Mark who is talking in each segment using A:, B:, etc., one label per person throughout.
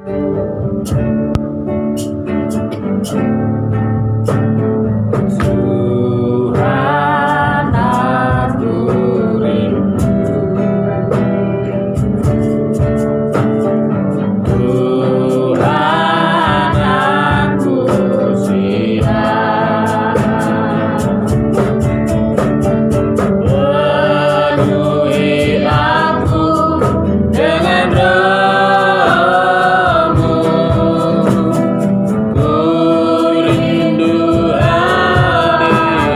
A: Tuhan aku rindu, Tuhan aku siap, penuhi aku dengan roh-Mu, ku rindu hadirmu.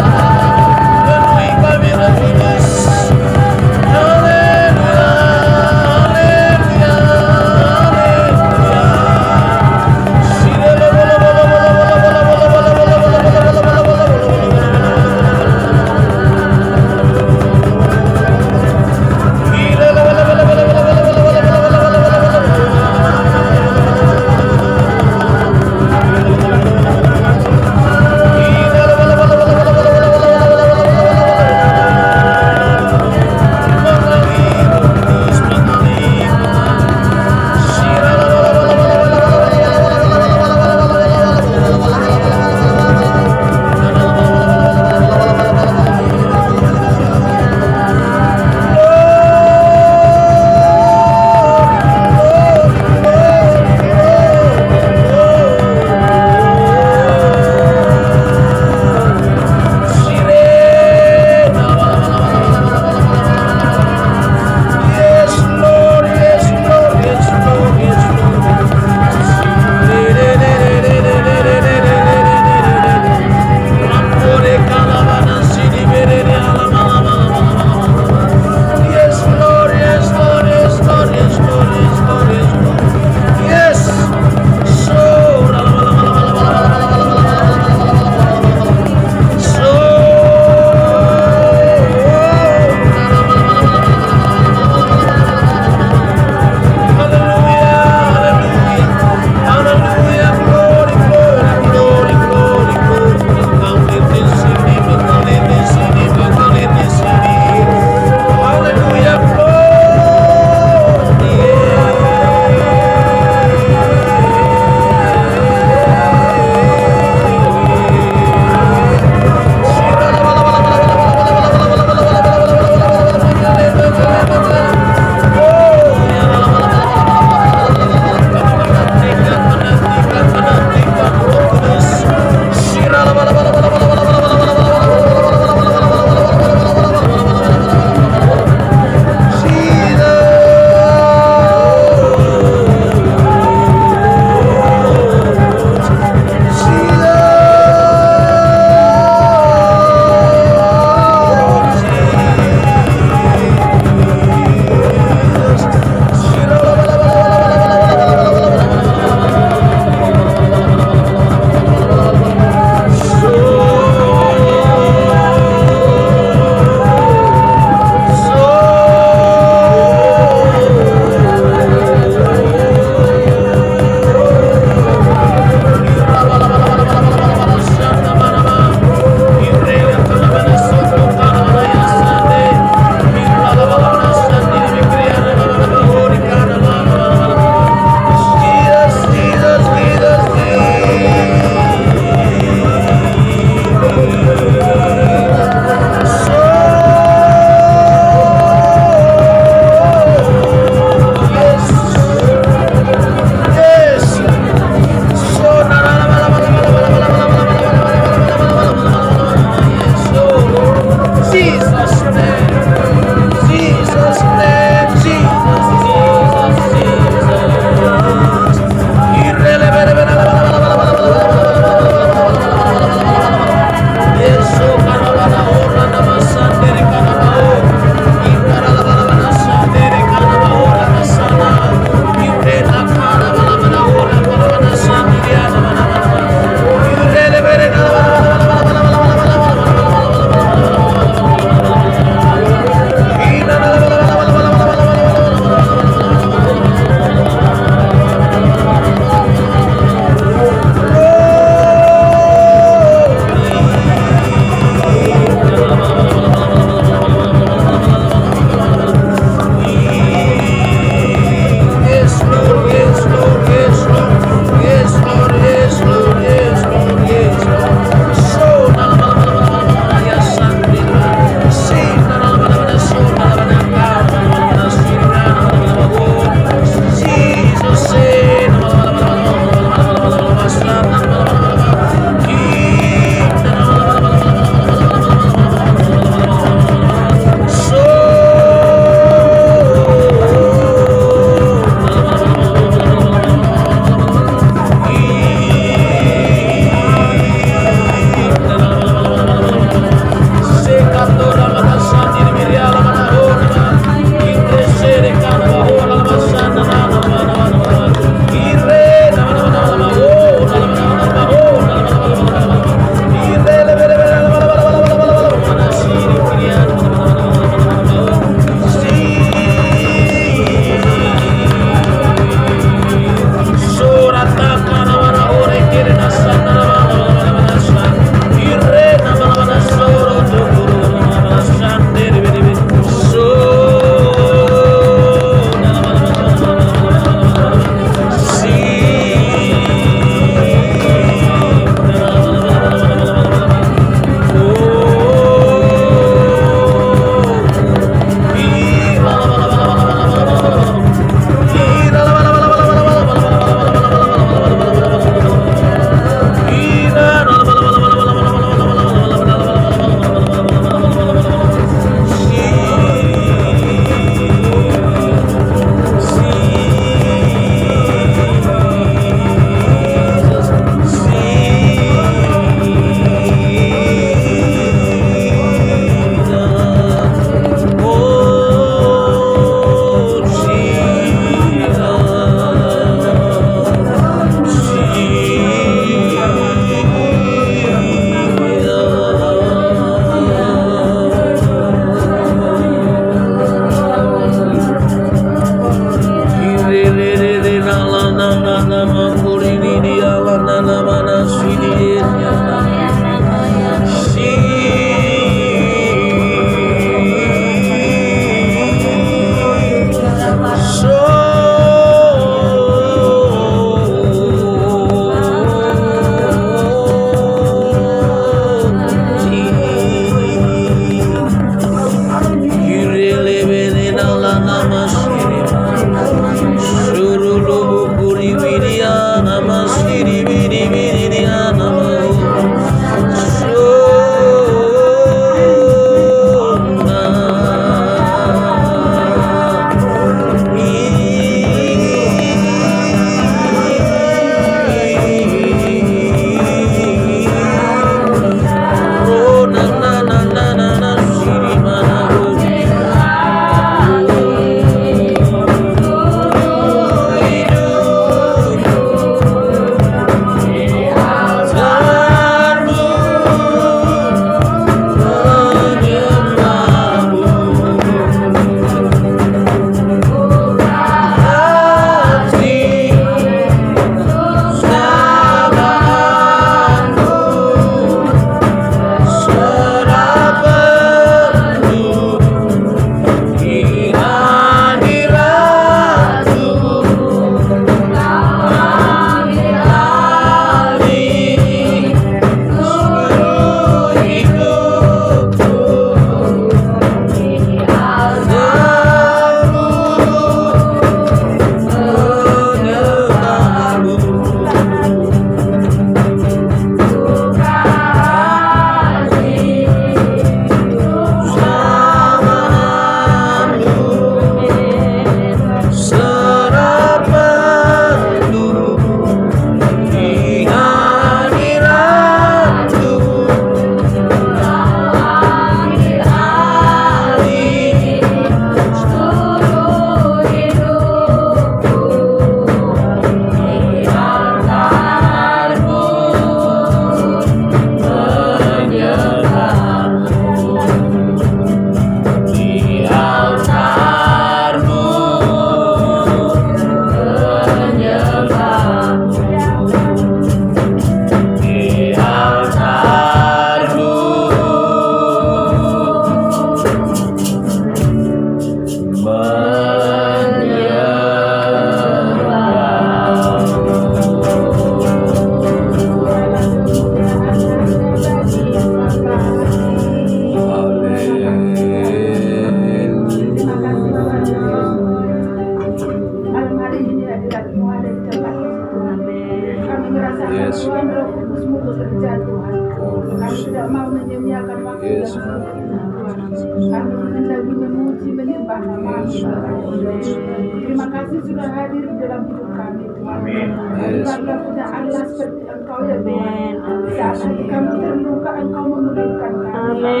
B: Terima kasih sudah hadir di dalam hidup kami, Tuhan. Biarlah punya Allah seperti Engkau ya Tuhan. Saat kami terluka, Engkau memulihkan kami.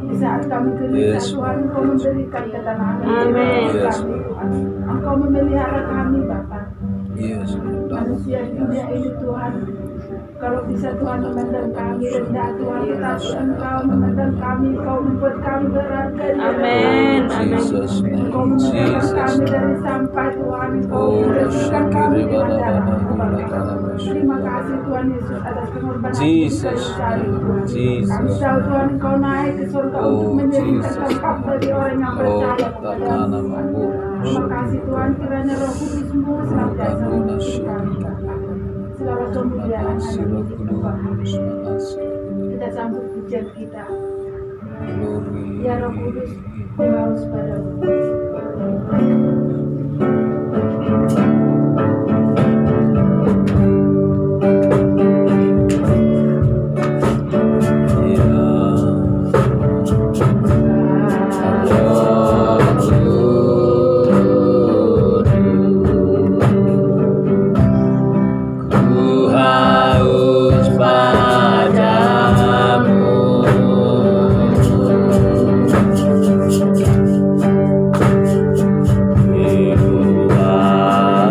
B: Di saat kami gelisah, Tuhan, Engkau memberikan ketenangan. Tuhan, Engkau memelihara kami, Bapa. Manusia di dunia ini, Tuhan, Kalau bisa Tuhan memandang kami rendah, Tuhan tetapi Engkau memandang kami, Engkau membuat kami berharga di hadapan
C: Amin. Amin.
A: Jesus name,
B: Engkau memudahkan
A: Jesus
B: kami
A: name.
B: dari sampai Tuhan, Engkau
A: Oh,
B: membersihkan kami di
A: Rasyakiri
B: hadapan
A: Bala
B: Terima kasih Tuhan Yesus atas pengorbanan
A: Jesus
B: besar itu, Tuhan.
A: Jesus.
B: Kami tahu Tuhan Engkau naik ke surga
A: Oh,
B: untuk menjadikan
A: Jesus.
B: tempat bagi orang yang
A: Oh,
B: percaya kepada
A: Tatana
B: Tuhan.
A: Mabu.
B: Terima kasih Tuhan, kiranya Roh Kudus-Mu senantiasa
A: Kaduna
B: memimpin kami. Segala kemuliaan hanya
A: Manasi
B: milik Tuhan.
A: Kudus, Manasi
B: Kita sambut pujian kita.
A: Glory.
B: Ya Roh Kudus, haus padamu.
A: Ku haus padamu, Yehovah.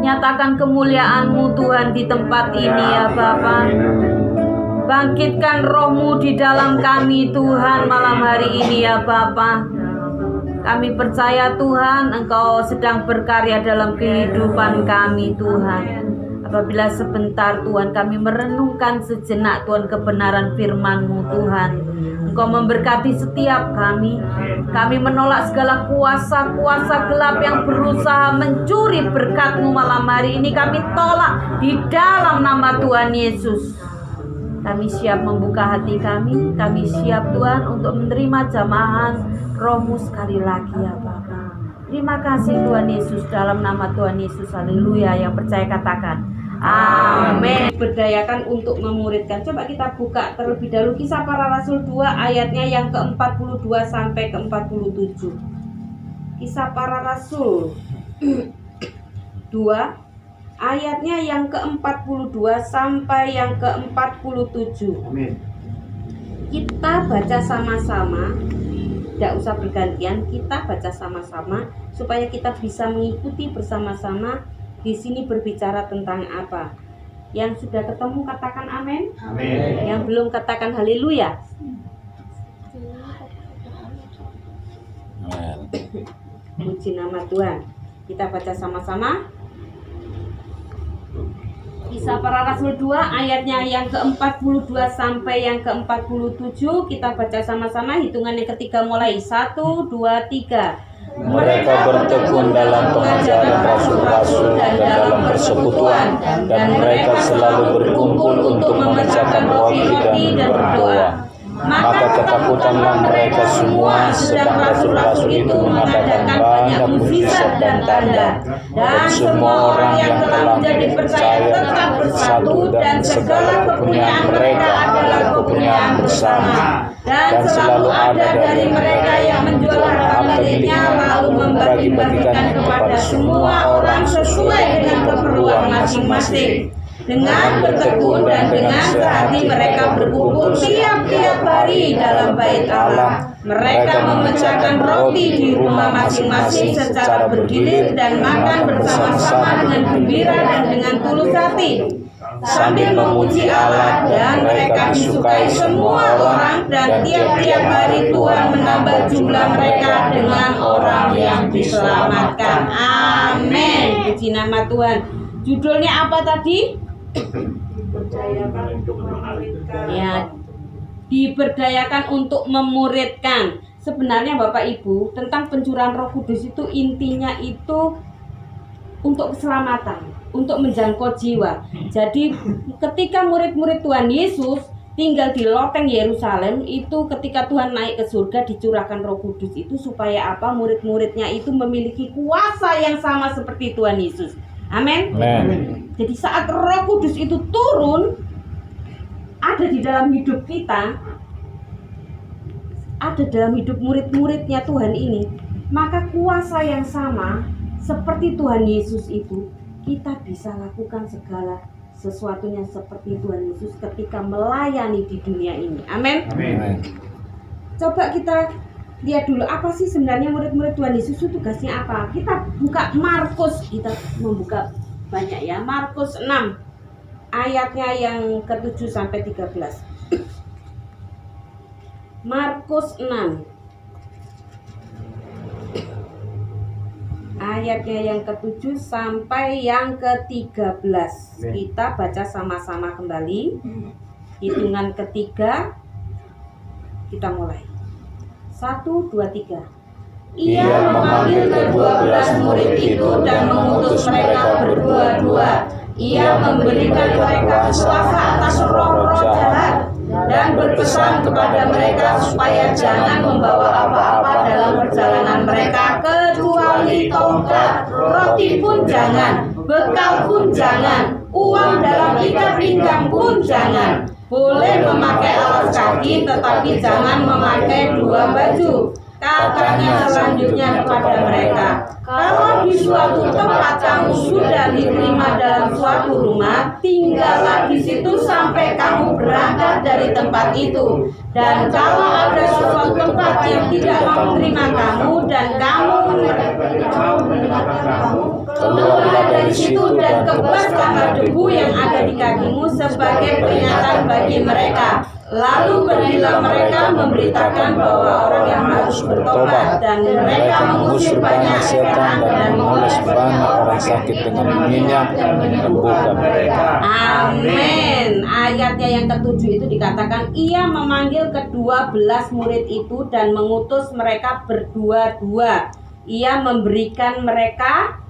C: Nyatakan kemuliaan-Mu Tuhan di tempat ini ya Bapa. Bangkitkan roh-Mu di dalam kami Tuhan malam hari ini ya Bapa. Kami percaya Tuhan Engkau sedang berkarya dalam kehidupan kami Tuhan. Apabila sebentar Tuhan kami merenungkan sejenak Tuhan kebenaran firman-Mu Tuhan, Engkau memberkati setiap kami. Kami menolak segala kuasa-kuasa gelap yang berusaha mencuri berkat-Mu malam hari ini. Kami tolak di dalam nama Tuhan Yesus. Kami siap membuka hati kami. Kami siap Tuhan untuk menerima jamahan Roh-Mu sekali lagi ya Bapa. Terima kasih Tuhan Yesus, dalam nama Tuhan Yesus. Haleluya. Yang percaya katakan amin. Berdayakan untuk memuridkan. Coba kita buka terlebih dahulu Kisah Para Rasul 2 ayatnya yang ke-42 sampai ke-47. Kisah Para Rasul 2 ayatnya yang ke-42 sampai yang ke-47.
D: Amin.
C: Kita baca sama-sama. Tidak usah bergantian, kita baca sama-sama supaya kita bisa mengikuti bersama-sama. Di sini berbicara tentang apa? Yang sudah ketemu katakan amin.
D: Amin.
C: Yang belum katakan haleluya. Puji nama Tuhan. Kita baca sama-sama. Kisah Para Rasul 2 ayatnya yang ke-42 sampai yang ke-47. Kita baca sama-sama, hitungan yang ketiga mulai. 1, 2, 3.
A: Mereka bertekun dalam pengajaran rasul-rasul dan dalam persekutuan, dan mereka selalu berkumpul untuk memecahkan roti dan berdoa. Maka ketakutanlah mereka semua, sedang rasul-rasul itu mengadakan banyak mukjizat dan tanda. Dan semua orang yang telah menjadi percaya tetap bersatu, dan segala kepunyaan mereka adalah kepunyaan bersama. Dan selalu ada dari mereka yang menjual harta miliknya lalu membagi-bagikan kepada semua orang sesuai dengan keperluan masing-masing. Dengan bertekun dan dengan sehati mereka berkumpul tiap-tiap hari dalam bait Allah. Mereka memecahkan roti di rumah masing-masing secara bergilir dan makan bersama-sama dengan gembira dan dengan tulus hati, sambil memuji Allah, dan mereka disukai semua orang, dan tiap-tiap hari Tuhan menambah jumlah mereka dengan orang yang diselamatkan. Amin. Puji nama Tuhan. Judulnya apa tadi? Ya, diberdayakan untuk memuridkan. Sebenarnya Bapak Ibu, tentang pencurahan Roh Kudus itu intinya itu untuk keselamatan, untuk menjangkau jiwa. Jadi ketika murid-murid Tuhan Yesus tinggal di loteng Yerusalem, itu ketika Tuhan naik ke surga dicurahkan Roh Kudus itu supaya apa? Murid-muridnya itu memiliki kuasa yang sama seperti Tuhan Yesus. Amin. Jadi saat Roh Kudus itu turun ada di dalam hidup kita, ada dalam hidup murid-muridnya Tuhan ini, maka kuasa yang sama seperti Tuhan Yesus itu kita bisa lakukan segala sesuatunya seperti Tuhan Yesus ketika melayani di dunia ini. Amin. Coba kita lihat dulu apa sih sebenarnya murid-murid Tuhan Yesus itu tugasnya apa. Kita buka Markus, kita membuka banyak ya. Markus 6 ayatnya yang ke-7 sampai 13. Markus 6 ayatnya yang ke-7 sampai yang ke-13. Kita baca sama-sama kembali. Hitungan ketiga kita mulai. 1, 2, 3. Ia memanggil ke-12 murid itu dan mengutus mereka berdua-dua. Ia memberikan mereka kuasa atas roh-roh jahat dan berpesan kepada mereka supaya jangan membawa apa-apa dalam perjalanan mereka kecuali tongkat, roti pun jangan, bekal pun jangan, uang dalam ikat pinggang pun jangan. Boleh memakai alas kaki tetapi jangan memakai 2 baju.
C: Katanya selanjutnya kepada mereka, kalau di suatu tempat kamu sudah diterima dalam suatu rumah, tinggallah di situ sampai kamu berangkat dari tempat itu. Dan kalau ada suatu tempat yang tidak mau menerima kamu dan kamu keluarlah dari situ dan kebaskanlah debu yang ada di kakimu sebagai peringatan bagi mereka. Lalu pergilah mereka memberitakan bahwa orang yang harus bertobat, dan mereka mengusir banyak setan dan mengoles banyak orang sakit dengan minyak menyembuhkan mereka. Amin. Ayatnya yang ketujuh itu dikatakan, ia memanggil ke-12 murid itu dan mengutus mereka berdua-dua. Ia memberikan mereka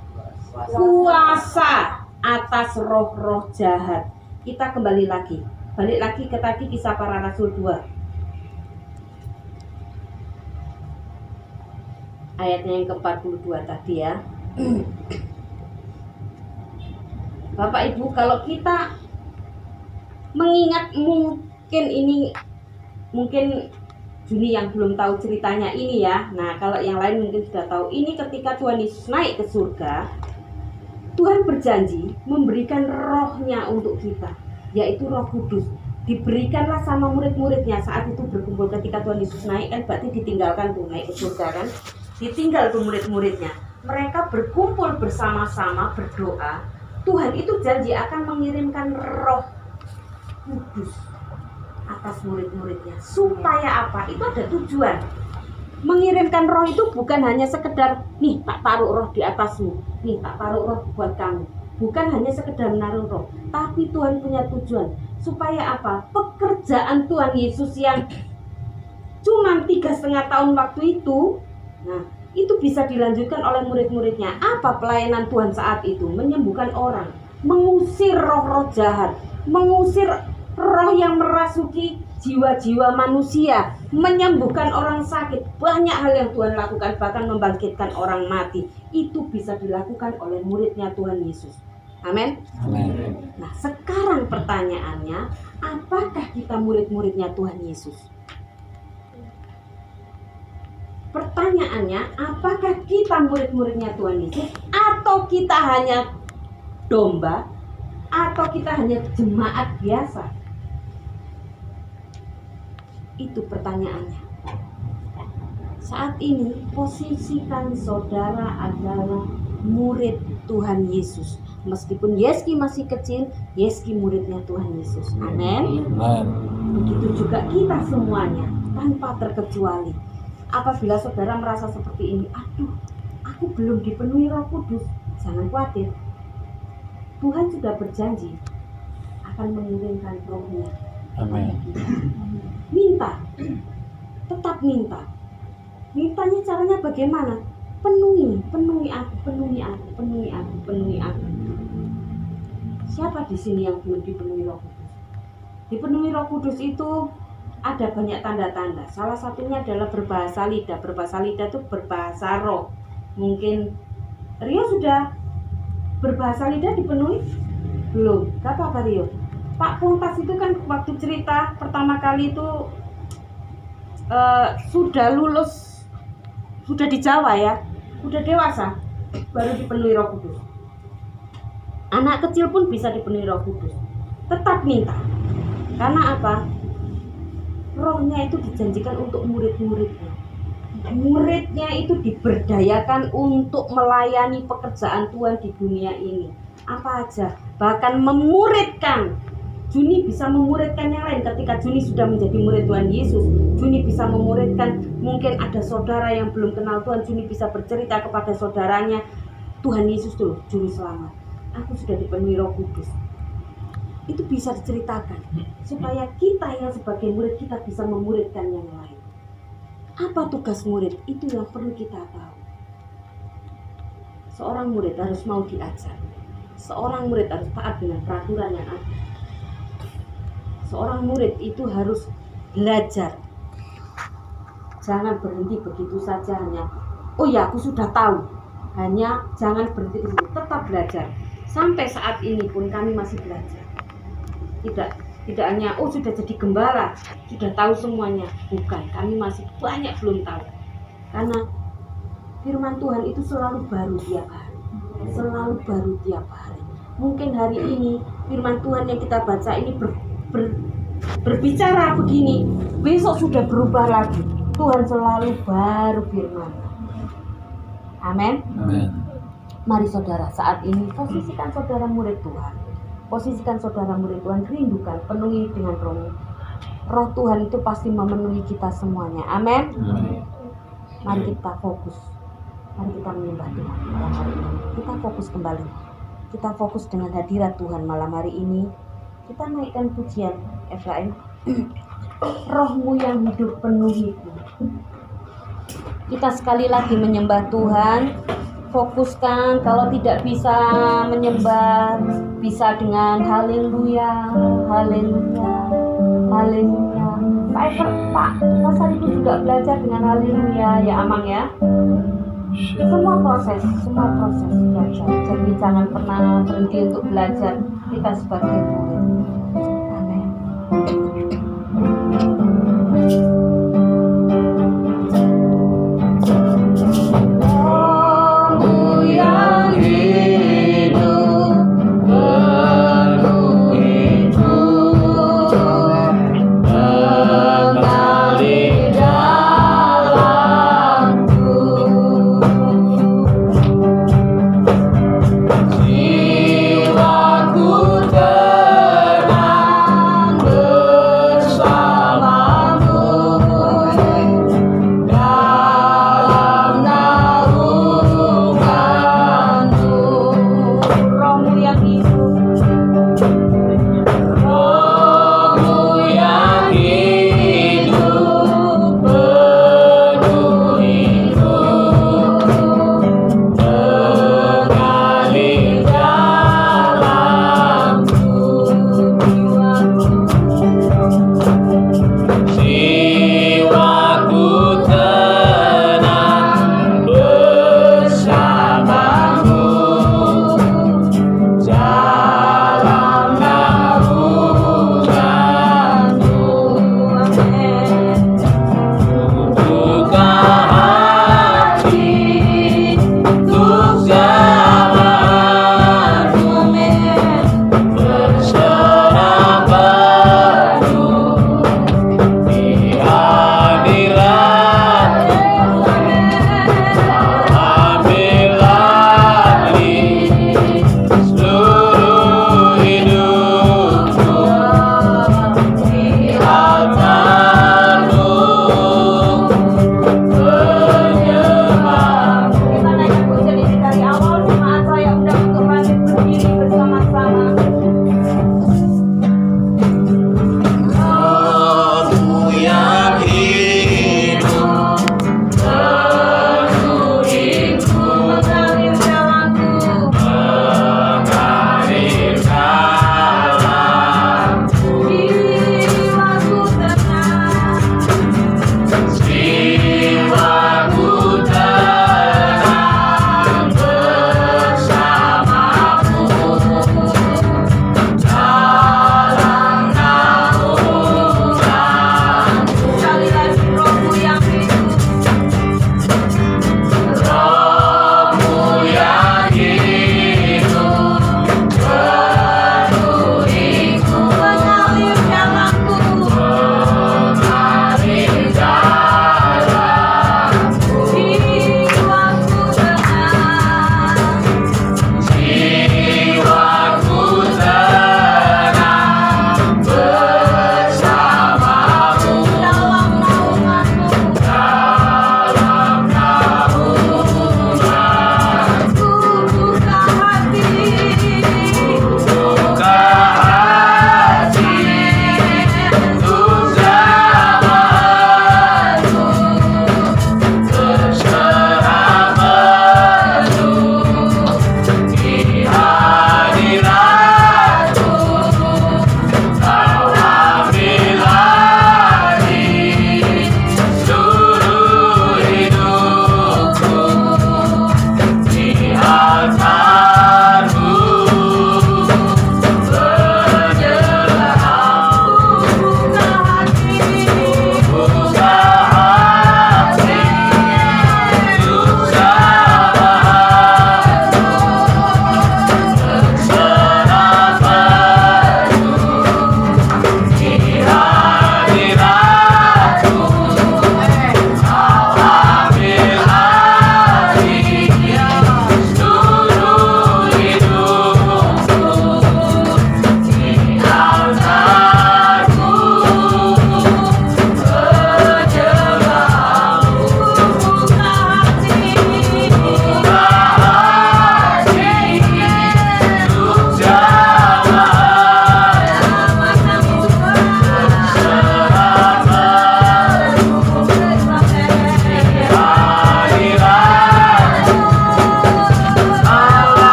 C: kuasa atas roh-roh jahat. Kita kembali lagi. Balik lagi ke tadi Kisah Para Rasul 2. Ayatnya yang ke-42 tadi ya. Bapak Ibu, kalau kita mengingat mungkin Juni yang belum tahu ceritanya ini ya. Nah, kalau yang lain mungkin sudah tahu. Ini ketika Tuhan Yesus naik ke surga, Tuhan berjanji memberikan rohnya untuk kita, yaitu Roh Kudus. Diberikanlah sama murid-muridnya saat itu berkumpul ketika Tuhan Yesus naik, kan berarti ditinggalkan tuh, naik ke surga kan, ditinggal tuh murid-muridnya. Mereka berkumpul bersama-sama berdoa. Tuhan itu janji akan mengirimkan Roh Kudus atas murid-muridnya. Supaya apa? Itu ada tujuan. Mengirimkan roh itu bukan hanya sekedar, nih tak taruh roh di atasmu, nih tak taruh roh buat kamu. Bukan hanya sekedar menaruh roh, tapi Tuhan punya tujuan. Supaya apa? Pekerjaan Tuhan Yesus yang cuma 3,5 tahun waktu itu, nah itu bisa dilanjutkan oleh murid-muridnya. Apa pelayanan Tuhan saat itu? Menyembuhkan orang, mengusir roh-roh jahat, mengusir roh yang merasuki jiwa-jiwa manusia, menyembuhkan orang sakit. Banyak hal yang Tuhan lakukan, bahkan membangkitkan orang mati. Itu bisa dilakukan oleh muridnya Tuhan Yesus. Amin. Nah, sekarang pertanyaannya, apakah kita murid-muridnya Tuhan Yesus? Pertanyaannya, apakah kita murid-muridnya Tuhan Yesus, atau kita hanya domba, atau kita hanya jemaat biasa? Itu pertanyaannya. Saat ini posisikan saudara adalah murid Tuhan Yesus. Meskipun Yeski masih kecil, Yeski muridnya Tuhan Yesus. Amin. Begitu juga kita semuanya, tanpa terkecuali. Apabila saudara merasa seperti ini, aduh, aku belum dipenuhi Roh Kudus, jangan khawatir. Tuhan sudah berjanji akan mengirimkan rohnya.
A: Amin.
C: Minta, tetap minta. Mintanya caranya bagaimana? Penuhi aku. Siapa di sini yang belum dipenuhi Roh Kudus? Dipenuhi Roh Kudus itu ada banyak tanda-tanda. Salah satunya adalah berbahasa lidah. Berbahasa lidah itu berbahasa roh. Mungkin Rio sudah berbahasa lidah dipenuhi? Belum. Gak apa-apa Rio. Pak Puntas itu kan waktu cerita pertama kali itu sudah lulus, sudah di Jawa ya, sudah dewasa, baru dipenuhi Roh Kudus. Anak kecil pun bisa dipenuhi Roh Kudus. Tetap minta. Karena apa? Rohnya itu dijanjikan untuk murid-muridnya. Muridnya itu diberdayakan untuk melayani pekerjaan Tuhan di dunia ini. Apa aja, bahkan memuridkan. Juni bisa memuridkan yang lain. Ketika Juni sudah menjadi murid Tuhan Yesus, Juni bisa memuridkan. Mungkin ada saudara yang belum kenal Tuhan, Juni bisa bercerita kepada saudaranya, Tuhan Yesus tuh Juni selamat, aku sudah dipenuhi Roh Kudus. Itu bisa diceritakan supaya kita yang sebagai murid kita bisa memuridkan yang lain. Apa tugas murid? Itu yang perlu kita tahu. Seorang murid harus mau diajar. Seorang murid harus taat dengan peraturan yang ada. Seorang murid itu harus belajar. Jangan berhenti begitu saja hanya, oh ya aku sudah tahu. Hanya jangan berhenti di situ, tetap belajar. Sampai saat ini pun kami masih belajar. Tidak hanya oh sudah jadi gembala, sudah tahu semuanya. Bukan, kami masih banyak belum tahu. Karena firman Tuhan itu selalu baru tiap hari. Selalu baru tiap hari. Mungkin hari ini firman Tuhan yang kita baca ini berbicara begini, besok sudah berubah lagi. Tuhan selalu baru firman. Amin.
A: Amin.
C: Mari saudara, saat ini posisikan saudara murid Tuhan. Posisikan saudara murid Tuhan, rindukan, penuhi dengan roh. Roh Tuhan itu pasti memenuhi kita semuanya. Amin.
A: Amin.
C: Mari kita fokus. Mari kita menyembah Tuhan malam hari ini. Kita fokus kembali. Kita fokus dengan hadirat Tuhan malam hari ini. Kita naikkan pujian Efraim. Rohmu yang hidup penuhiku. Kita sekali lagi menyembah Tuhan. Fokuskan, kalau tidak bisa menyembah, bisa dengan haleluya, haleluya, haleluya. Pak Pasar itu juga belajar dengan haleluya ya Amang ya. Semua proses belajar. Jadi jangan pernah berhenti untuk belajar. Kita sebagai murid. Amin.
A: Jiwaku tenang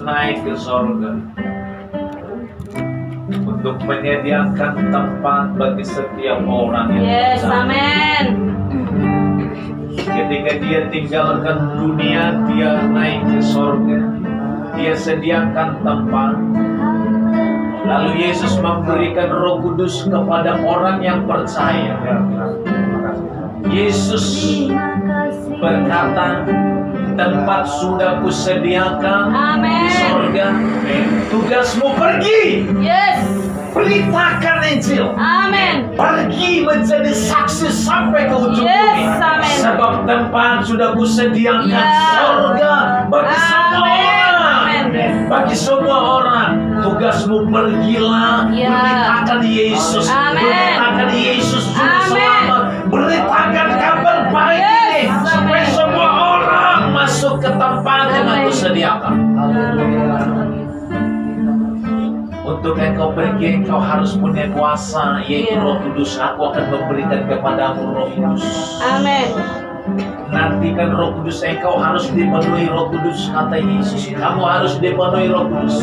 D: naik ke sorga untuk menyediakan tempat bagi setiap orang yang
C: Yes,
D: percaya.
C: amin.
D: Ketika dia tinggalkan dunia, dia naik ke sorga. Dia sediakan tempat. Lalu Yesus memberikan Roh Kudus kepada orang yang percaya. Yesus berkata, tempat sudah kusediakan
C: Amin.
D: di sorga. Tugasmu pergi,
C: Yes,
D: beritakan Injil.
C: amin.
D: Pergi menjadi saksi sampai ke ujung
C: Yes,
D: dunia.
C: amin.
D: Sebab tempat sudah kusediakan
C: Ya.
D: sorga bagi semua
C: Amin,
D: orang.
C: amin.
D: Bagi semua orang. Tugasmu pergilah,
C: Ya.
D: beritakan Yesus.
C: Amin.
D: Beritakan Yesus sudah
C: Amin.
D: selamat. Beritakan kabar baik
C: Yes,
D: ini supaya
C: amin.
D: semua orang masuk ke tempat yang
C: Amin.
D: aku sediakan. Untuk engkau pergi, engkau harus punya kuasa, yaitu
C: Iya.
D: Roh Kudus. Aku akan memberikan kepadamu Roh Kudus.
C: Amin.
D: Nantikan Roh Kudus, engkau harus dipenuhi Roh Kudus, kata Yesus. Kamu harus dipenuhi Roh Kudus.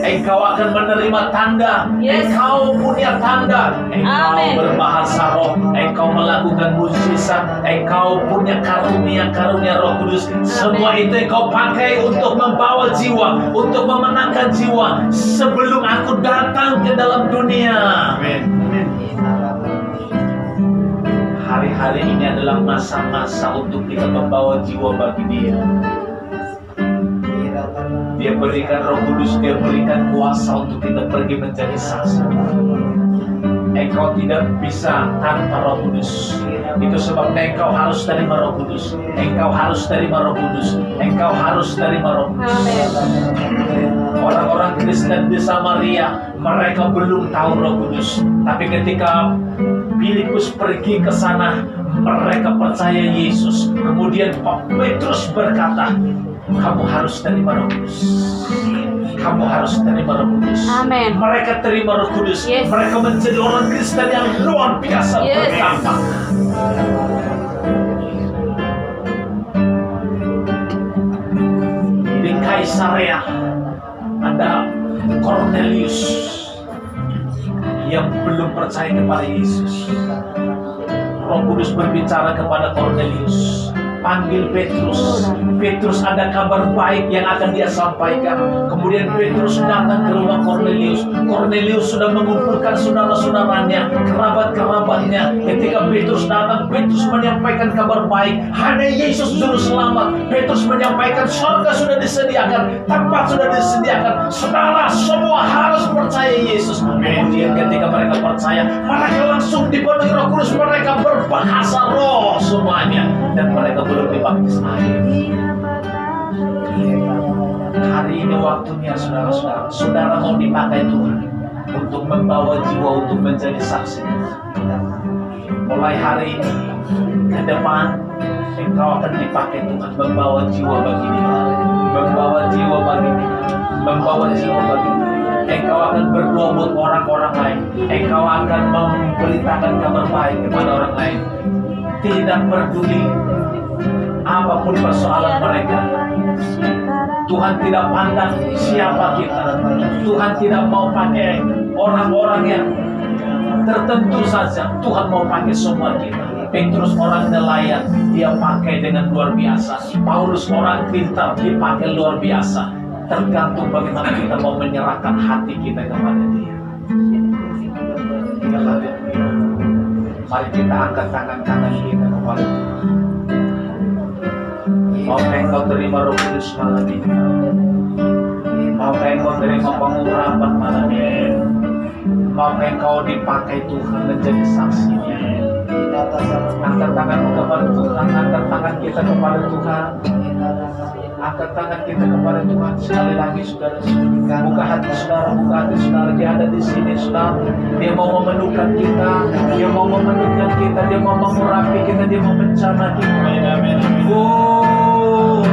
D: Engkau akan menerima tanda.
C: Yes.
D: Engkau punya tanda. Engkau
C: Amin.
D: berbahasa roh. Engkau melakukan mujizat. Engkau punya karunia Roh Kudus. Semua itu engkau pakai untuk membawa jiwa, untuk memenangkan jiwa sebelum aku datang ke dalam dunia. Amin. Hari-hari ini adalah masa-masa untuk kita membawa jiwa bagi Dia. Dia berikan Roh Kudus, Dia berikan kuasa untuk kita pergi menjadi saksi. Engkau tidak bisa tanpa Roh Kudus. Itu sebabnya engkau harus terima Roh Kudus. Engkau harus terima Roh Kudus. Engkau harus terima Roh Kudus. Orang-orang Kristen di Samaria, mereka belum tahu Roh Kudus. Tapi ketika Filipus pergi ke sana, mereka percaya Yesus. Kemudian Petrus berkata, kamu harus terima Roh Kudus. Kamu harus terima Roh Kudus.
C: Amin.
D: Mereka terima Roh Kudus.
C: Yes.
D: Mereka menjadi orang Kristen yang luar biasa
C: Yes.
D: berdampak. Di Kaisarea ada Cornelius yang belum percaya kepada Yesus. Roh Kudus berbicara kepada Cornelius, panggil Petrus. Petrus ada kabar baik yang akan dia sampaikan. Kemudian Petrus datang ke rumah Cornelius. Cornelius sudah mengumpulkan saudara-saudaranya, kerabat-kerabatnya. Ketika Petrus datang, Petrus menyampaikan kabar baik. Hanya Yesus juru selamat. Petrus menyampaikan surga sudah disediakan, tempat sudah disediakan. Saudara semua harus percaya Yesus. Kemudian ketika mereka percaya, mereka langsung dipenuhi Roh Kudus. Mereka berbahasa roh semuanya, dan mereka belum dibaptis air. Hari ini waktunya saudara-saudara. Saudara mau dipakai Tuhan untuk membawa jiwa untuk menjadi saksi. Mulai hari ini ke depan, engkau akan dipakai Tuhan membawa jiwa bagi Dia, membawa jiwa bagi Dia, membawa jiwa bagi Dia. Engkau akan berdoa buat orang-orang lain. Engkau akan memberitakan kabar baik kepada orang lain. Tidak peduli apapun persoalan mereka. Tuhan tidak pandang siapa kita. Tuhan tidak mau pakai orang-orang yang tertentu saja. Tuhan mau pakai semua kita. Petrus orang nelayan, dia pakai dengan luar biasa. Paulus orang pintar, dipakai luar biasa. Tergantung bagaimana kita mau menyerahkan hati kita kepada Dia. Mari kita angkat tangan kanan kita kepada Tuhan. Maukah engkau terima Roh Kudus malam ini? Maukah engkau terima pengurapan malam ini? Maukah engkau dipakai Tuhan menjadi saksinya? Angkat tanganmu kepada Tuhan, angkat tangan kita kepada Tuhan. Angkat tangan kita kepada Tuhan sekali lagi, saudara. Buka hati saudara, buka hati saudara. Dia ada di sini, saudara. Dia mau memenuhkan kita, Dia mau memenuhkan kita, Dia mau mengurapi kita, Dia mau mencerna kita. Oh,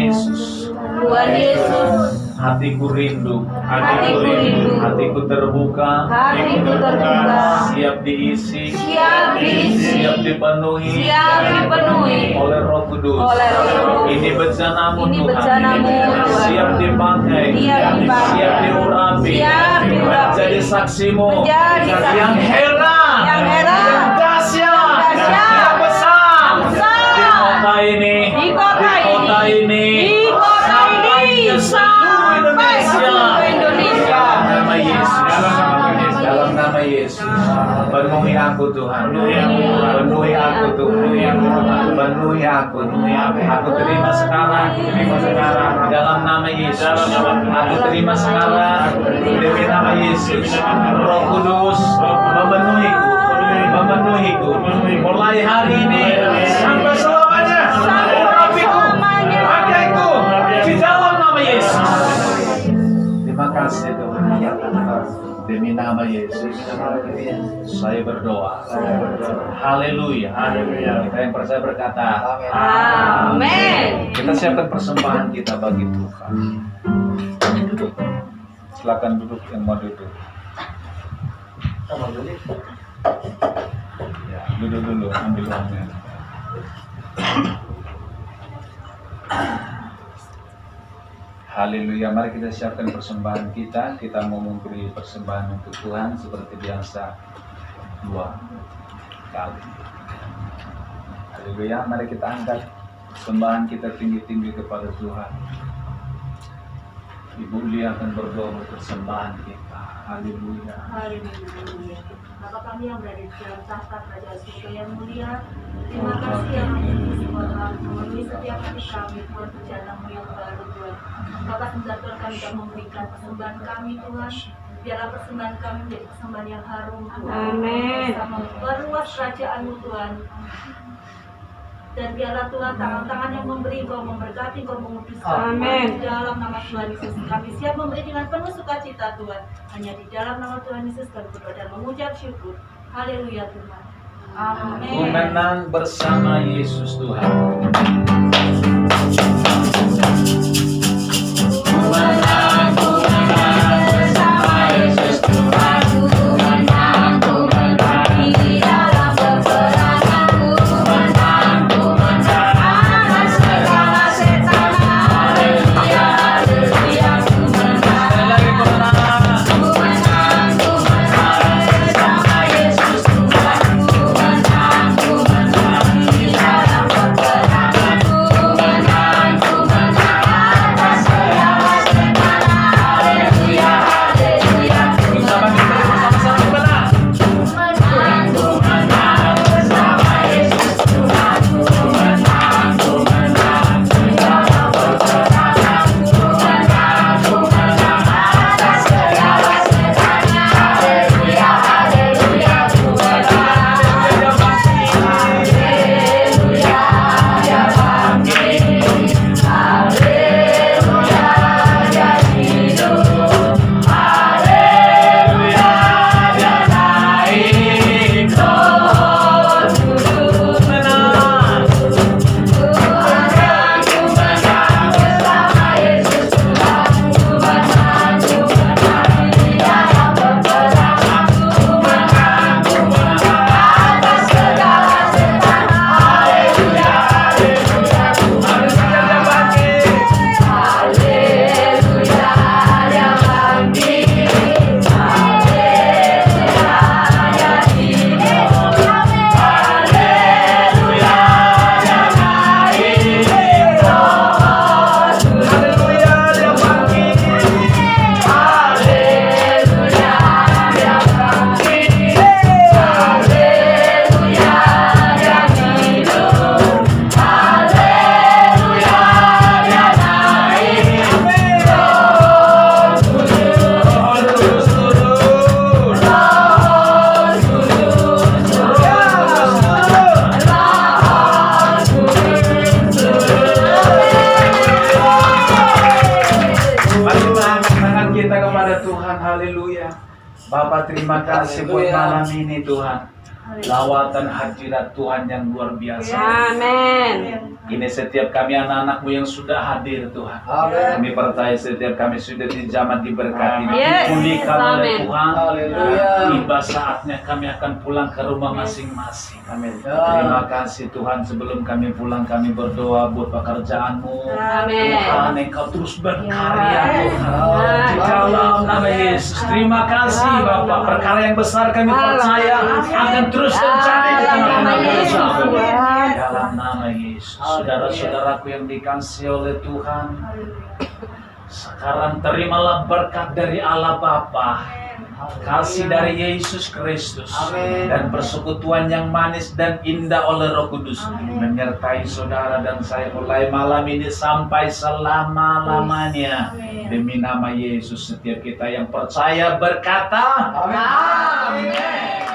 D: Yesus,
C: Tuhan Yesus,
D: hatiku rindu,
C: hatiku rindu,
D: hatiku terbuka,
C: hatiku terbuka,
D: siap diisi,
C: siap diisi,
D: siap dipenuhi,
C: siap dipenuhi
D: oleh Roh Kudus.
C: oleh Roh Kudus.
D: Ini bejanamu
C: Ini
D: Tuhan,
C: bejanamu, Tuhan.
D: siap dipakai,
C: Siap dipakai.
D: siap diurapi,
C: Siap diurapi.
D: menjadi saksimu,
C: Menjadi saksi.
D: yang heran,
C: Yang heran.
D: yang dahsyat,
C: Yang dahsyat.
D: yang besar,
C: Besar.
D: di kota ini,
C: Di kota ini. Di kota
D: sampai
C: ini.
D: ke seluruh
C: Sampai ke seluruh Indonesia.
D: Dalam nama Yesus, dalam nama Yesus, penuhi aku Tuhan, penuhi aku Tuhan, penuhi aku, aku terima sekarang, dalam nama Yesus, aku terima sekarang, demi nama Yesus, Roh Kudus memenuhiku, mulai hari ini sampai selamanya, urapiku, pakaiku, di dalam nama Yesus. Terima kasih Tuhan. Demi nama Yesus, saya berdoa. Haleluya. Kita yang percaya berkata,
C: Amin.
D: kita siapkan persembahan kita bagi Tuhan. Duduk. Silakan duduk yang mau duduk. Ya, duduk dulu, ambil uangnya. Haleluya, mari kita siapkan persembahan kita. Kita mau memberi persembahan untuk Tuhan seperti biasa 2 kali. Haleluya, mari kita angkat persembahan kita tinggi-tinggi kepada Tuhan. Ibu Lia akan berdoa untuk persembahan kita. Haleluya.
E: Haleluya. Bapa kami yang berada di dalam tahta kerajaan surga yang mulia, terima kasih yang memenuhi semua Tuhan, memenuhi setiap hati kami, Tuhan, perjalananmu yang baru, Tuhan. Bapa, sebentar Tuhan, kami akan memberikan persembahan kami, Tuhan. Biarlah persembahan kami menjadi persembahan yang harum, Tuhan.
C: Amin.
E: Bisa memperluas kerajaan-Mu, Tuhan. Dan biarlah Tuhan tangan-tangan yang memberi, Kau memberkati, Kau menguduskan.
C: Amin.
E: Di dalam nama Tuhan Yesus kami siap memberi dengan penuh sukacita, Tuhan. Hanya di dalam nama Tuhan Yesus kami berdoa dan mengucap syukur. Haleluya Tuhan.
D: Ku
E: Amin.
D: menang bersama Yesus Tuhan. Bapak, terima kasih buat malam ini Tuhan. lawatan hadirat Tuhan yang luar biasa.
C: Amin.
D: Ini setiap kami anak-anakmu yang sudah hadir Tuhan. Kami percaya setiap kami sudah dijamah diberkati.
C: Yes.
D: Dipulihkan oleh
C: Amin.
D: Tuhan.
F: Haleluya.
D: Tiba saatnya kami akan pulang ke rumah masing-masing. Terima kasih Tuhan, sebelum kami pulang kami berdoa buat pekerjaanmu.
C: Amin.
D: Tuhan, Engkau terus berkarya Tuhan. Di dalam nama Yesus. Terima kasih Bapak. Perkara yang besar kami percaya akan terus terjadi di dalam nama Yesus. Dalam nama Yesus. Saudara-saudaraku yang dikasihi oleh Tuhan, sekarang terimalah berkat dari Allah Bapa, kasih dari Yesus Kristus, dan persekutuan yang manis dan indah oleh Roh Kudus menyertai saudara dan saya mulai malam ini sampai selama-lamanya. Demi nama Yesus, setiap kita yang percaya berkata, Amin.